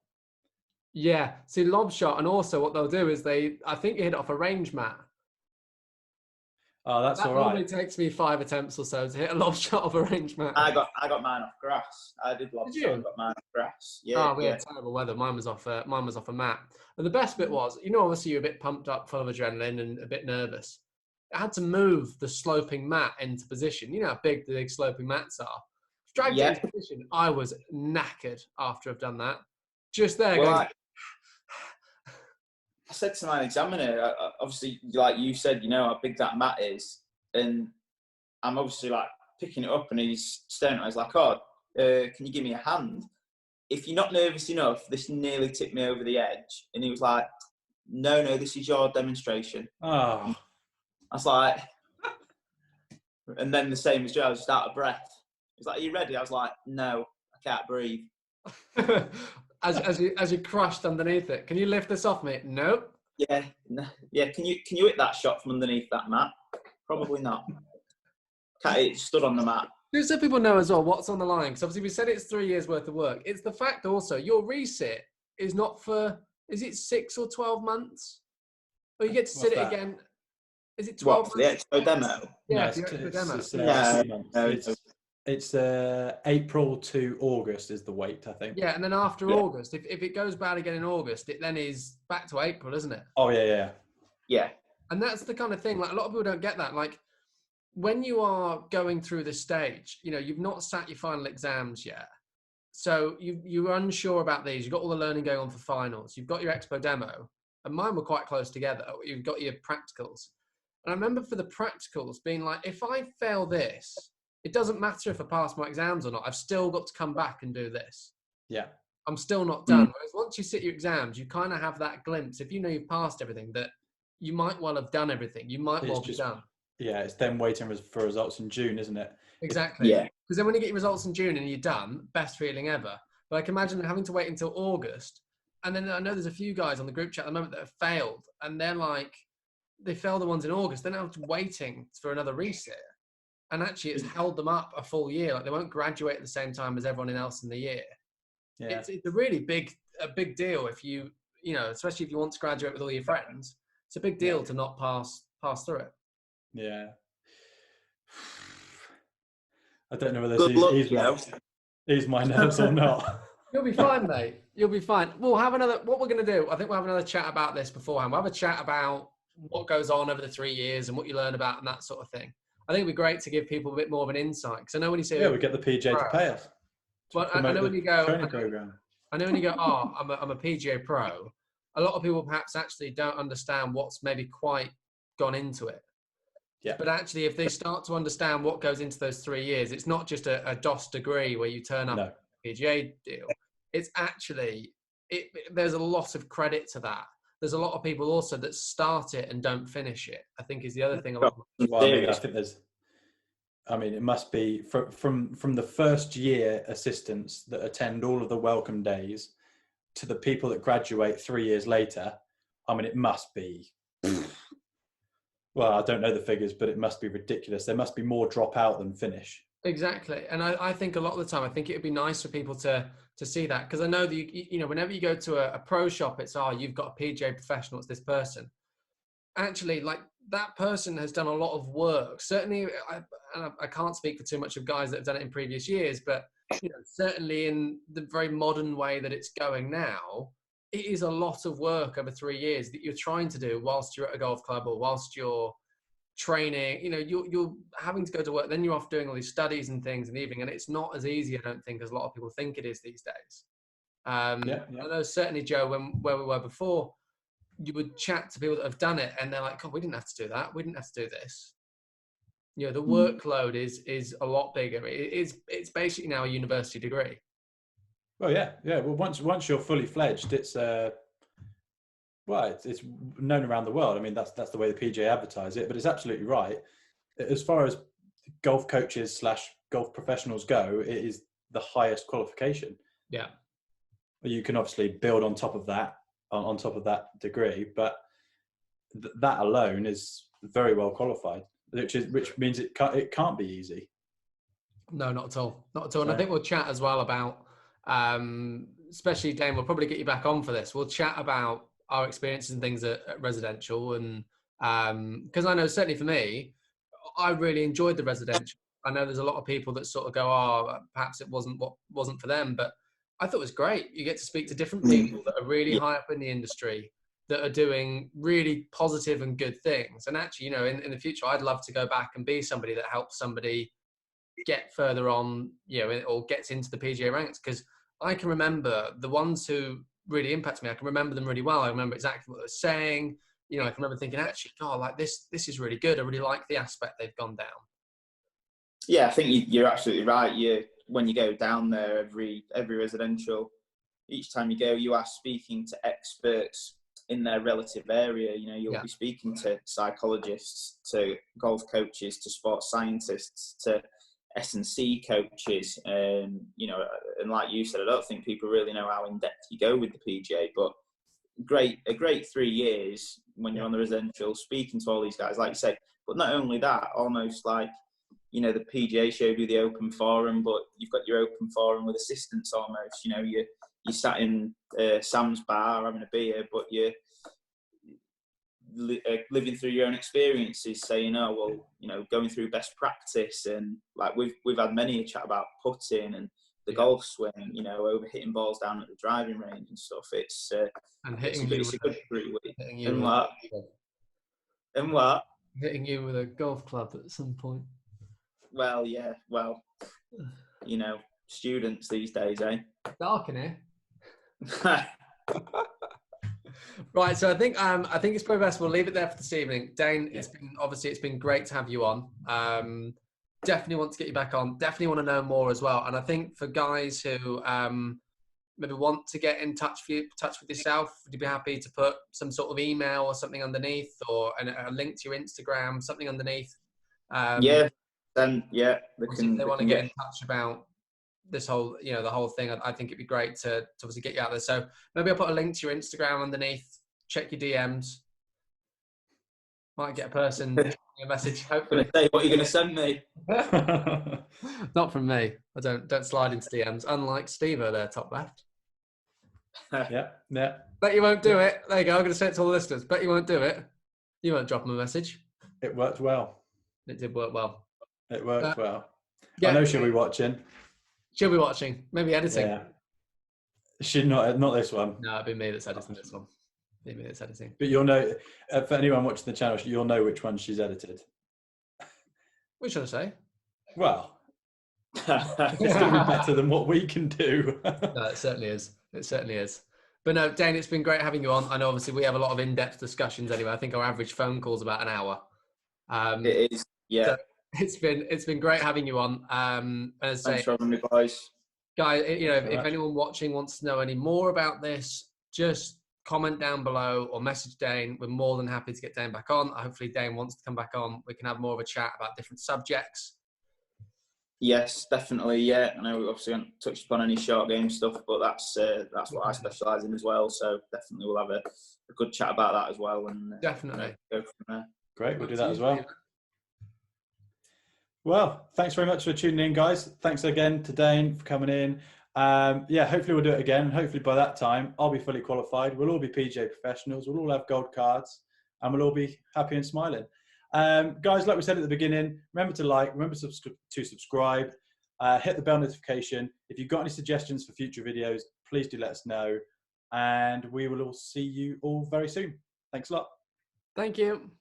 Yeah. See, lob shot, and also what they'll do is I think you hit it off a range mat. Oh, that's all right. It normally takes me 5 attempts or so to hit a lob shot off a range mat. I got mine off grass. I did lob shot. I got mine off grass. Yeah. Oh, we had terrible weather. Mine was off a mat. And the best bit was, obviously you're a bit pumped up, full of adrenaline, and a bit nervous. I had to move the sloping mat into position. You know how big the big sloping mats are. Dragged it into position. I was knackered after I've done that. Just there going. I said to my examiner, obviously, like you said, how big that mat is. And I'm obviously like picking it up and he's staring at it. I was like, can you give me a hand? If you're not nervous enough, this nearly tipped me over the edge. And he was like, no, this is your demonstration. Oh. I was like, and then the same as Joe, I was just out of breath. He was like, are you ready? I was like, no, I can't breathe. As you crushed underneath it. Can you lift this off, mate? Nope. Yeah. Can you hit that shot from underneath that mat? Probably not. It stood on the mat. Just so people know as well what's on the line, because obviously we said it's 3 years worth of work. It's the fact also your resit is not for is it 6 or 12 months? Or you get to sit it again. Is it 12 months? What, for the Expo demo? Yeah, no, for the Expo demo. It's 2 months. It's April to August is the wait, I think. Yeah, and then after August, if it goes bad again in August, it then is back to April, isn't it? Oh, yeah. Yeah. And that's the kind of thing, like a lot of people don't get that. Like when you are going through this stage, you know, you've not sat your final exams yet. So you're unsure about these. You've got all the learning going on for finals. You've got your Expo demo. And mine were quite close together. You've got your practicals. And I remember for the practicals being like, if I fail this, it doesn't matter if I pass my exams or not. I've still got to come back and do this. Yeah. I'm still not done. Whereas once you sit your exams, you kind of have that glimpse. If you know you've passed everything, that you might well have done everything. You might well be done. Yeah, it's then waiting for results in June, isn't it? Exactly. Yeah. Because then when you get your results in June and you're done, best feeling ever. But I can imagine having to wait until August. And then I know there's a few guys on the group chat at the moment that have failed. And they're like, they failed the ones in August. They're now waiting for another resit. And actually it's held them up a full year. Like they won't graduate at the same time as everyone else in the year. Yeah. It's a really big deal if you know, especially if you want to graduate with all your friends. It's a big deal to not pass through it. Yeah. I don't know whether ease my nerves or not. You'll be fine, mate. You'll be fine. We'll have another, what we're going to do, I think we'll have another chat about this beforehand. We'll have a chat about what goes on over the 3 years and what you learn about and that sort of thing. I think it'd be great to give people a bit more of an insight. Because I know when you say... Yeah, we get the PGA to pay us. But I know when you go... Training program. I know when you go, oh, I'm a PGA pro, a lot of people perhaps actually don't understand what's maybe quite gone into it. Yeah. But actually, if they start to understand what goes into those 3 years, it's not just a DOS degree where you turn up a PGA deal. It's actually, there's a lot of credit to that. There's a lot of people also that start it and don't finish it, I think is the other thing. Well, I think it must be from the first year assistants that attend all of the welcome days to the people that graduate 3 years later. I mean, it must be... Well, I don't know the figures, but it must be ridiculous. There must be more drop out than finish. Exactly. And I think a lot of the time, I think it would be nice for people to see that. Because I know that, you know, whenever you go to a pro shop, it's, you've got a PGA professional, it's this person. Actually, like that person has done a lot of work. Certainly, I can't speak for too much of guys that have done it in previous years, but you know, certainly in the very modern way that it's going now, it is a lot of work over 3 years that you're trying to do whilst you're at a golf club or whilst you're training. You know, you're having to go to work, then you're off doing all these studies and things in the evening, and it's not as easy, I don't think, as a lot of people think it is these days. I know certainly, Joe, where we were before, you would chat to people that have done it and they're like, oh, we didn't have to do that. We didn't have to do this. You know, the workload is a lot bigger. It's basically now a university degree. Well, yeah. Well, once you're fully fledged, it's it's known around the world. I mean, that's the way the PGA advertise it. But it's absolutely right. As far as golf coaches / golf professionals go, it is the highest qualification. Yeah. You can obviously build on top of that, on top of that degree, but that alone is very well qualified, which means it can't be easy. No, not at all. Not at all. And I think we'll chat as well about, especially Dane, we'll probably get you back on for this. We'll chat about our experiences and things at residential. And because I know certainly for me, I really enjoyed the residential. I know there's a lot of people that sort of go, perhaps it wasn't for them, but I thought it was great. You get to speak to different people that are really high up in the industry that are doing really positive and good things. And actually, you know, in the future, I'd love to go back and be somebody that helps somebody get further on, you know, or gets into the PGA ranks. Because I can remember the ones who really impacted me. I can remember them really well. I remember exactly what they were saying. You know, I can remember thinking, actually, God, like this is really good. I really like the aspect they've gone down. Yeah, I think you're absolutely right. When you go down there, every residential, each time you go, you are speaking to experts in their relative area. You know, you'll be speaking to psychologists, to golf coaches, to sports scientists, to S&C coaches. You know, and like you said, I don't think people really know how in depth you go with the PGA, but a great 3 years when you're on the residential, speaking to all these guys, like you say. But not only that, almost like, you know, the PGA showed you the open forum, but you've got your open forum with assistants almost. You know, you sat in Sam's bar having a beer, but you're living through your own experiences, saying, oh, well, you know, going through best practice, and like we've had many a chat about putting and the golf swing, you know, over hitting balls down at the driving range and stuff. It's And hitting it's a good 3 weeks. And what? And what? Hitting you with a golf club at some point. Well, yeah. Well, you know, students these days, eh? Dark in here. Right, so I think it's probably best we'll leave it there for this evening. Dane, it's been great to have you on. Definitely want to get you back on. Definitely want to know more as well. And I think for guys who maybe want to get in touch with yourself, would you be happy to put some sort of email or something underneath, or a link to your Instagram, something underneath? Then if they want to get in touch about this whole, you know, the whole thing, I think it'd be great to obviously get you out there. So maybe I'll put a link to your Instagram underneath. Check your DMs. Might get a person a message. Hopefully. What are you going to send me? Not from me. I don't slide into DMs. Unlike Steve there, top left. Yeah. Bet you won't do it. There you go. I'm going to say it to all the listeners. Bet you won't do it. You won't drop him a message. It worked well. It did work well. It worked well. Yeah. I know she'll be watching. She'll be watching. Maybe editing. Yeah. She's not this one. No, it'd be me that's editing this one. Maybe it's editing. But you'll know, for anyone watching the channel, you'll know which one she's edited. What should I say? Well, it's going to be better than what we can do. No, it certainly is. It certainly is. But no, Dane, it's been great having you on. I know obviously we have a lot of in-depth discussions anyway. I think our average phone call is about an hour. It is, yeah. So it's been great having you on. As I say, thanks for having me, guys. Guys, you know, if anyone watching wants to know any more about this, just comment down below or message Dane. We're more than happy to get Dane back on. Hopefully Dane wants to come back on. We can have more of a chat about different subjects. Yes, definitely. Yeah, I know we obviously haven't touched upon any short game stuff, but that's what I specialise in as well. So definitely we'll have a good chat about that as well. And definitely go from there. Great, we'll do that as well. Well, thanks very much for tuning in, guys. Thanks again to Dane for coming in. Hopefully we'll do it again. Hopefully by that time I'll be fully qualified. We'll all be PGA professionals. We'll all have gold cards, and we'll all be happy and smiling. Guys, like we said at the beginning, remember to like, remember to subscribe, hit the bell notification. If you've got any suggestions for future videos, please do let us know, and we will all see you all very soon. Thanks a lot. Thank you.